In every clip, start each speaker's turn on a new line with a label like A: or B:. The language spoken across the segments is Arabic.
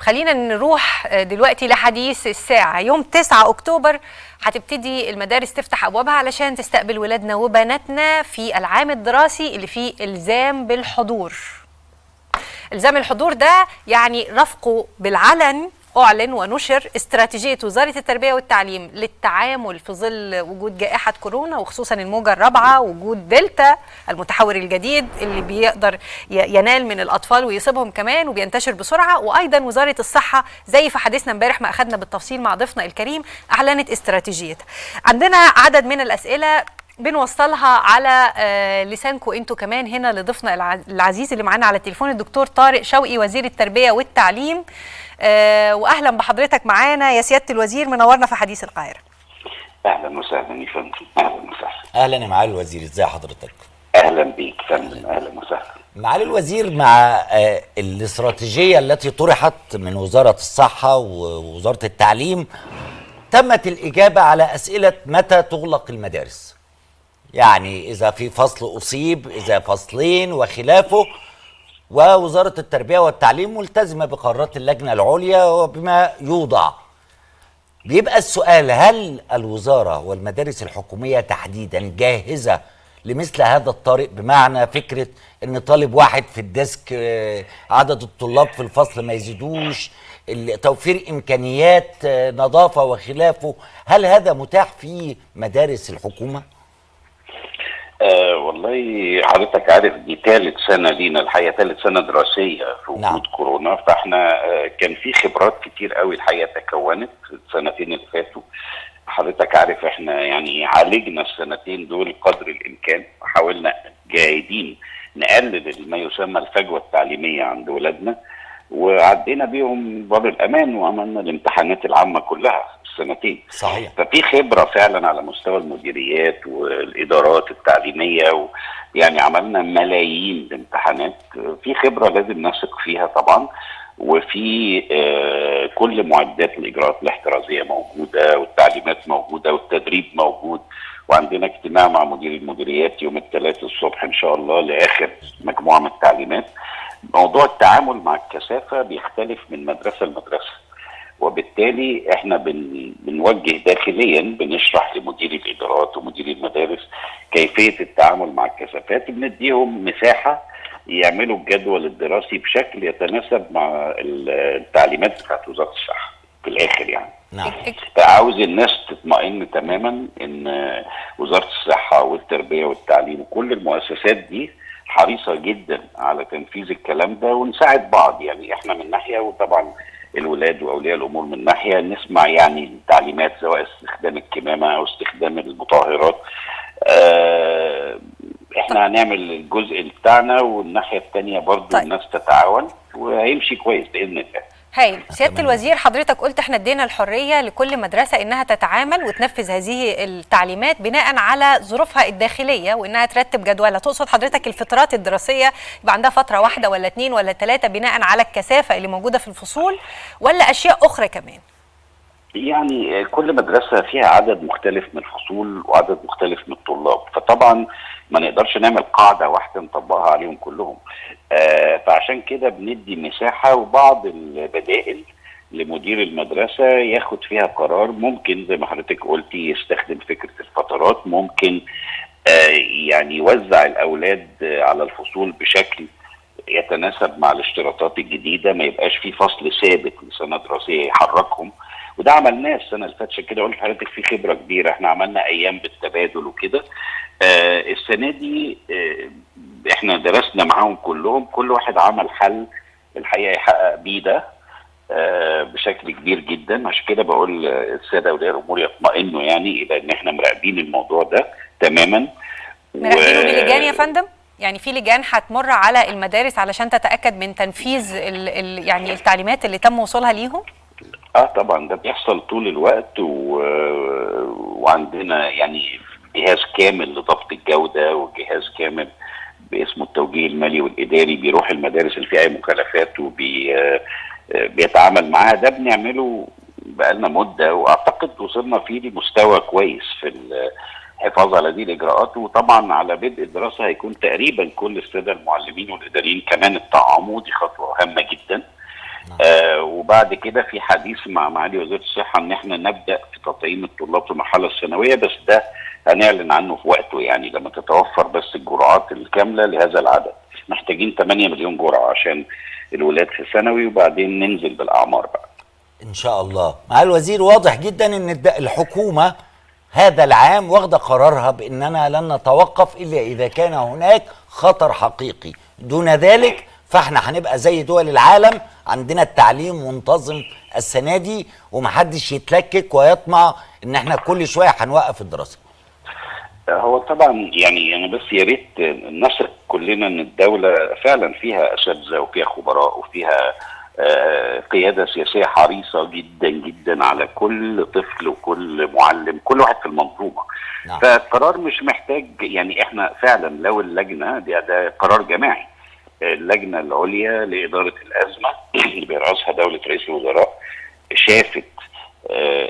A: خلينا نروح دلوقتي لحديث الساعة. يوم 9 أكتوبر هتبتدي المدارس تفتح أبوابها علشان تستقبل ولادنا وبناتنا في العام الدراسي اللي فيه إلزام بالحضور. إلزام الحضور ده يعني رفقه بالعلن أعلن ونشر استراتيجية وزارة التربية والتعليم للتعامل في ظل وجود جائحة كورونا، وخصوصا الموجة الرابعة، وجود دلتا المتحور الجديد اللي بيقدر ينال من الأطفال ويصيبهم كمان وبينتشر بسرعة. وأيضا وزارة الصحة زي في حديثنا امبارح ما أخذنا بالتفصيل مع ضيفنا الكريم أعلنت استراتيجيتها. عندنا عدد من الأسئلة بنوصلها على لسانكم انتوا كمان هنا لضيفنا العزيز اللي معانا على التليفون الدكتور طارق شوقي وزير التربية والتعليم. واهلا بحضرتك معانا يا سيادة الوزير، منورنا في حديث القاهرة.
B: اهلا وسهلا يا فندم. اهلا وسهلا.
C: اهلا يا معالي الوزير، ازي حضرتك؟
B: اهلا بيك فندم. اهلا وسهلا
C: معالي الوزير. مع الاستراتيجية التي طرحت من وزارة الصحة ووزارة التعليم تمت الإجابة على أسئلة متى تغلق المدارس، يعني إذا في فصل أصيب، إذا فصلين وخلافه، ووزارة التربية والتعليم ملتزمة بقرارات اللجنة العليا وبما يوضع. بيبقى السؤال، هل الوزارة والمدارس الحكومية تحديدا جاهزة لمثل هذا الطارئ؟ بمعنى فكرة ان طالب واحد في الديسك، عدد الطلاب في الفصل ما يزيدوش، توفير امكانيات نظافة وخلافه، هل هذا متاح في مدارس الحكومة؟
B: والله حضرتك عارف دي ثالث سنة لينا الحقيقة، ثالث سنة دراسية في وجود
C: نعم.
B: كورونا، فاحنا كان في خبرات كتير قوي الحقيقة تكونت السنتين اللي فاتوا. حضرتك عارف احنا يعني عالجنا السنتين دول قدر الامكان، وحاولنا جاهدين نقلل ما يسمى الفجوة التعليمية عند ولادنا، وعدينا بيهم باب الامان وعملنا الامتحانات العامة كلها السنتين.
C: صحيح.
B: ففي خبرة فعلا على مستوى المديريات والإدارات التعليمية، يعني عملنا ملايين الامتحانات. في خبرة لازم نثق فيها طبعا، وفي كل معدات الإجراءات الاحترازية موجودة، والتعليمات موجودة، والتدريب موجود. وعندنا اجتماع مع مدير المديريات يوم الثلاثاء الصبح إن شاء الله لآخر مجموعة من التعليمات. موضوع التعامل مع الكثافة بيختلف من مدرسة لمدرسة، وبالتالي احنا بنوجه داخليا، بنشرح لمدير الادارات ومدير المدارس كيفيه التعامل مع الكثافات، بنديهم مساحه يعملوا الجدول الدراسي بشكل يتناسب مع التعليمات بتاعت وزاره الصحه في الاخر يعني.
C: نعم.
B: فعاوز الناس تطمئن تماما ان وزاره الصحه والتربيه والتعليم وكل المؤسسات دي حريصه جدا على تنفيذ الكلام ده، ونساعد بعض. يعني احنا من ناحيه، وطبعا الولاد واولياء الامور من ناحيه، نسمع يعني التعليمات سواء استخدام الكمامه او استخدام المطهرات. احنا هنعمل الجزء بتاعنا، والناحيه الثانيه برضو طيب. الناس تتعاون وهيمشي كويس باذن الله.
A: هايل. سيادة الوزير، حضرتك قلت احنا ادينا الحرية لكل مدرسة انها تتعامل وتنفذ هذه التعليمات بناء على ظروفها الداخلية، وانها ترتب جدولها. تقصد حضرتك الفترات الدراسية يبقى عندها فترة واحدة ولا 2 ولا 3 بناء على الكثافة اللي موجودة في الفصول، ولا اشياء اخرى كمان؟
B: يعني كل مدرسة فيها عدد مختلف من الفصول وعدد مختلف من الطلاب، فطبعا ما نقدرش نعمل قاعدة واحدة نطبقها عليهم كلهم. فعشان كده بندي مساحة وبعض البدائل لمدير المدرسة ياخد فيها قرار. ممكن زي ما حضرتك قلتي يستخدم فكرة الفترات، ممكن يعني يوزع الأولاد على الفصول بشكل يتناسب مع الاشتراطات الجديدة، ما يبقاش في فصل ثابت لسنة دراسية يحركهم. وده عملناه السنه اللي فاتت، عشان كده قلت لحضرتك في خبره كبيره. احنا عملنا ايام بالتبادل وكده. السنه دي احنا درسنا معاهم كلهم، كل واحد عمل حل الحقيقه يحقق بيه ده بشكل كبير جدا. عشان كده بقول الساده اولياء الامور يطمئنوا يعني الى ان احنا مراقبين الموضوع ده تماما.
A: مراقبينه بلجان يا فندم؟ يعني في لجان هتمر على المدارس علشان تتاكد من تنفيذ يعني التعليمات اللي تم وصولها ليهم؟
B: طبعا ده بيحصل طول الوقت، وعندنا يعني جهاز كامل لضبط الجودة، وجهاز كامل باسمه التوجيه المالي والإداري بيروح المدارس اللي فيها أي مخالفات وبيتعامل معاها. ده بنعمله بقالنا مدة، وأعتقد وصلنا فيه لمستوى كويس في الحفاظ على هذه الإجراءات. وطبعا على بدء الدراسة هيكون تقريبا كل السادة المعلمين والإداريين كمان اتطعموا، دي خطوة هامة جدا. وبعد كده في حديث مع معالي وزير الصحه ان احنا نبدا في تطعيم الطلاب في المرحله الثانويه، بس ده هنعلن عنه في وقته، يعني لما تتوفر بس الجرعات الكامله لهذا العدد. محتاجين 8 مليون جرعه عشان الولاد في ثانوي، وبعدين ننزل بالاعمار بقى
C: ان شاء الله. مع الوزير واضح جدا ان الحكومه هذا العام واخده قرارها باننا لن نتوقف الا اذا كان هناك خطر حقيقي، دون ذلك فاحنا هنبقى زي دول العالم، عندنا التعليم منتظم السنه دي ومحدش يتلكك ويطمع ان احنا كل شويه هنوقف الدراسه.
B: هو طبعا يعني انا بس يا ريت نثق كلنا ان الدوله فعلا فيها اساتذه وفيها خبراء وفيها قياده سياسيه حريصه جدا جدا على كل طفل وكل معلم، كل واحد في المنظومه. نعم. فالقرار مش محتاج، يعني احنا فعلا لو اللجنه ده قرار جماعي، اللجنه العليا لاداره الازمه اللي بيرأسها دوله رئيس الوزراء شافت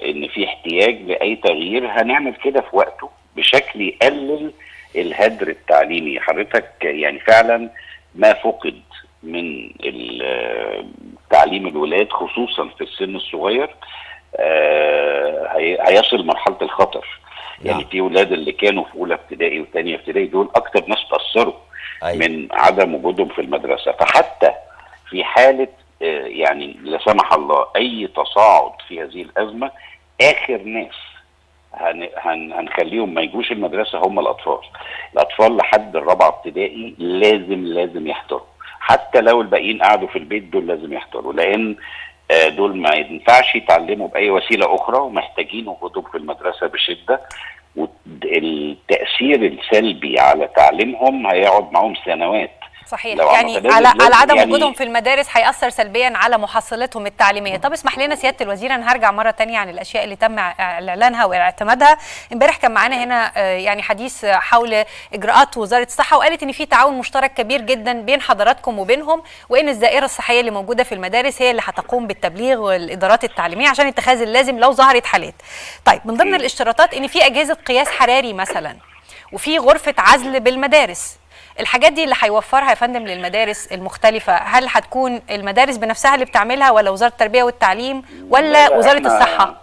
B: ان في احتياج لاي تغيير، هنعمل كده في وقته بشكل يقلل الهدر التعليمي. حضرتك يعني فعلا ما فقد من تعليم الولاد خصوصا في السن الصغير هيصل مرحله الخطر. يعني في ولاد اللي كانوا في اولى ابتدائي وثانيه ابتدائي دول اكتر ناس تاثروا من عدم وجودهم في المدرسه. فحتى في حاله يعني لا سمح الله اي تصاعد في هذه الازمه، اخر ناس هنخليهم ما يجوش المدرسه هم الاطفال لحد الرابعه ابتدائي لازم يحضروا، حتى لو الباقيين قعدوا في البيت دول لازم يحضروا، لان دول ما ينفعش يتعلموا باي وسيله اخرى ومحتاجين وجودهم في المدرسه بشده. والتاثير السلبي على تعليمهم هيقعد معهم سنوات.
A: صحيح، يعني على عدم وجودهم في المدارس هيأثر سلبيا على محصلتهم التعليميه. طب اسمح لنا سياده الوزير، انا هرجع مره ثانيه عن الاشياء اللي تم اعلانها واعتمادها. امبارح كان معانا هنا يعني حديث حول اجراءات وزاره الصحه، وقالت ان في تعاون مشترك كبير جدا بين حضراتكم وبينهم، وان الزائره الصحيه اللي موجوده في المدارس هي اللي هتقوم بالتبليغ والادارات التعليميه عشان اتخاذ اللازم لو ظهرت حالات. طيب من ضمن الاشتراطات ان في اجهزه قياس حراري مثلا، وفي غرفه عزل بالمدارس. الحاجات دي اللي هيوفرها يا فندم للمدارس المختلفة، هل هتكون المدارس بنفسها اللي بتعملها ولا وزارة التربية والتعليم ولا وزارة الصحة؟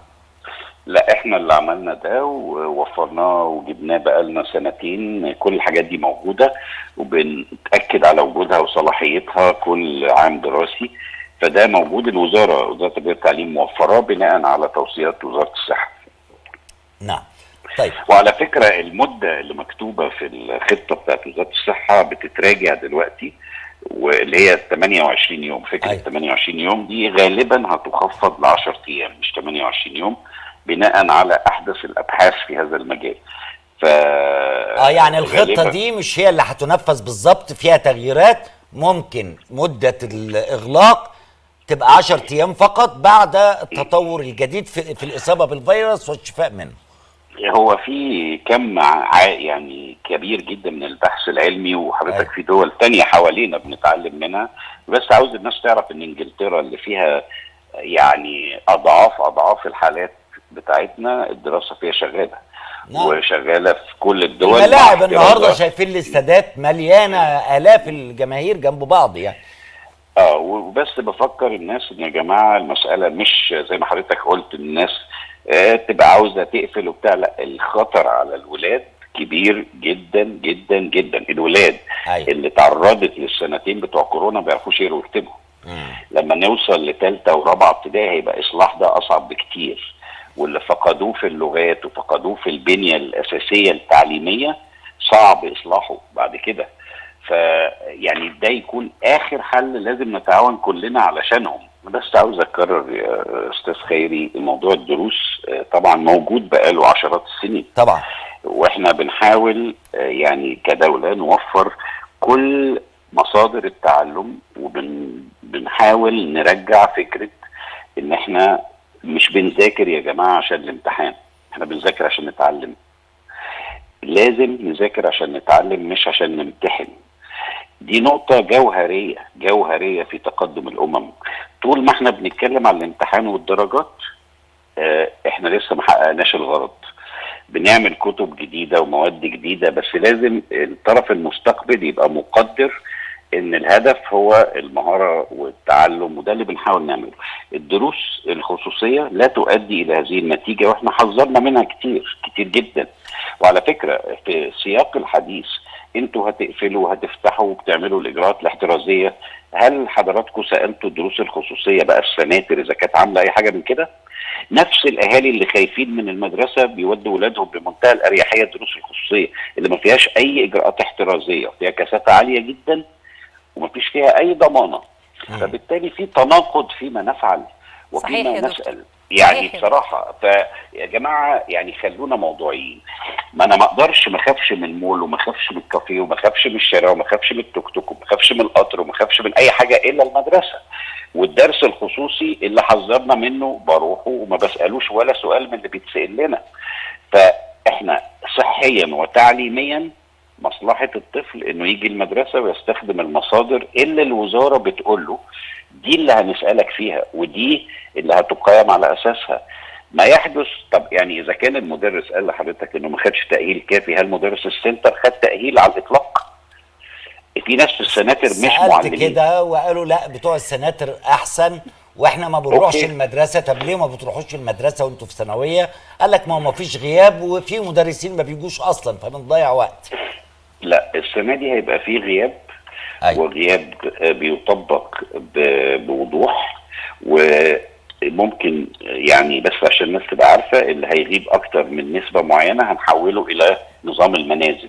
B: لا، احنا اللي عملنا ده ووفرناه وجبناه بقالنا سنتين. كل الحاجات دي موجودة وبنتأكد على وجودها وصلاحيتها كل عام دراسي. فده موجود، وزارة التربية والتعليم موفراه بناء على توصيات وزارة الصحة.
C: نعم. طيب.
B: وعلى فكرة المدة اللي مكتوبة في الخطة بتاعت وزارة الصحة بتتراجع دلوقتي، واللي هي 28 يوم. فكرة 28 يوم دي غالبا هتخفض ل 10 أيام مش 28 يوم، بناء على أحدث الأبحاث في هذا المجال.
C: يعني الخطة دي مش هي اللي هتنفذ بالظبط، فيها تغييرات. ممكن مدة الإغلاق تبقى 10 أيام فقط بعد التطور الجديد في الإصابة بالفيروس والشفاء منه.
B: هو في كم يعني كبير جدا من البحث العلمي، وحضرتك في دول تانية حوالينا بنتعلم منها. بس عاوز الناس تعرف ان انجلترا اللي فيها يعني اضعاف الحالات بتاعتنا الدراسة فيها شغالة. نعم. وشغالة في كل الدول.
C: الملاعب النهارده شايفين الاستادات مليانة آلاف الجماهير جنب بعض يعني.
B: وبس بفكر الناس ان يا جماعة المسألة مش زي ما حضرتك قلت الناس تبقى عاوزة تقفل وبتاع. لا، الخطر على الولاد كبير جدا جدا جدا. الولاد اللي تعرضت للسنتين بتوع كورونا ما بيعرفوش يقروا ويكتبوا. لما نوصل لثالثه ورابعه ابتدائي هيبقى اصلاح ده اصعب بكتير. واللي فقدوه في اللغات وفقدوه في البنيه الاساسيه التعليميه صعب اصلاحه بعد كده. فيعني ده يكون اخر حل لازم نتعاون كلنا علشانهم. بس عاوز اكرر يا استاذ خيري، موضوع الدروس طبعا موجود بقاله عشرات السنين
C: طبعا،
B: واحنا بنحاول يعني كدوله نوفر كل مصادر التعلم، وبنحاول نرجع فكره ان احنا مش بنذاكر يا جماعه عشان الامتحان، احنا بنذاكر عشان نتعلم. لازم نذاكر عشان نتعلم مش عشان نمتحن. دي نقطة جوهرية في تقدم الأمم. طول ما احنا بنتكلم عن الامتحان والدرجات احنا لسه ما حققناش الغرض. بنعمل كتب جديدة ومواد جديدة، بس لازم الطرف المستقبل يبقى مقدر ان الهدف هو المهاره والتعلم، وده اللي بنحاول نعمله. الدروس الخصوصيه لا تؤدي الى هذه النتيجه، واحنا حذرنا منها كتير كتير جدا. وعلى فكره في سياق الحديث انتوا هتقفلوا وهتفتحوا وبتعملوا الاجراءات الاحترازيه، هل حضراتكم سالتوا الدروس الخصوصيه بقى السناتر اذا كانت عامله اي حاجه من كده؟ نفس الاهالي اللي خايفين من المدرسه بيودوا ولادهم بمنتهى الاريحيه الدروس الخصوصيه اللي ما فيهاش اي اجراءات احترازيه، فيها كثافه عاليه جدا وما فيش فيها اي ضمانه. فبالتالي في تناقض فيما نفعل وفيما نسال. يعني بصراحه فيا جماعه يعني خلونا موضوعيين. ما انا ما اقدرش ما اخافش من المول وما اخافش من الكافيه وما اخافش من الشارع وما اخافش من التوك توك وما اخافش من القطر وما اخافش من اي حاجه الا المدرسه. والدرس الخصوصي اللي حذرنا منه بروحه وما بسالوش ولا سؤال من اللي بيتسال لنا. فاحنا صحيا وتعليميا مصلحه الطفل انه يجي المدرسه ويستخدم المصادر اللي الوزاره بتقول له دي اللي هنسالك فيها ودي اللي هتقيم على اساسها. ما يحدث طب يعني اذا كان المدرس قال لحضرتك انه ما خدش تاهيل كافي، هل مدرس السنتر خد تاهيل على الاطلاق؟ في ناس في السناتر مش معلمين
C: كده وقالوا لا بتوع السناتر احسن واحنا ما بنروحش المدرسه. طب ليه ما بتروحوش المدرسه وانتوا في ثانويه؟ قال لك ما فيش غياب وفي مدرسين ما بيجوش اصلا فبنضيع وقت.
B: لا السنه دي هيبقى في غياب. أيوة. وغياب بيطبق بوضوح، وممكن يعني بس عشان الناس تبقى عارفه اللي هيغيب اكتر من نسبه معينه هنحوله الى نظام المنازل.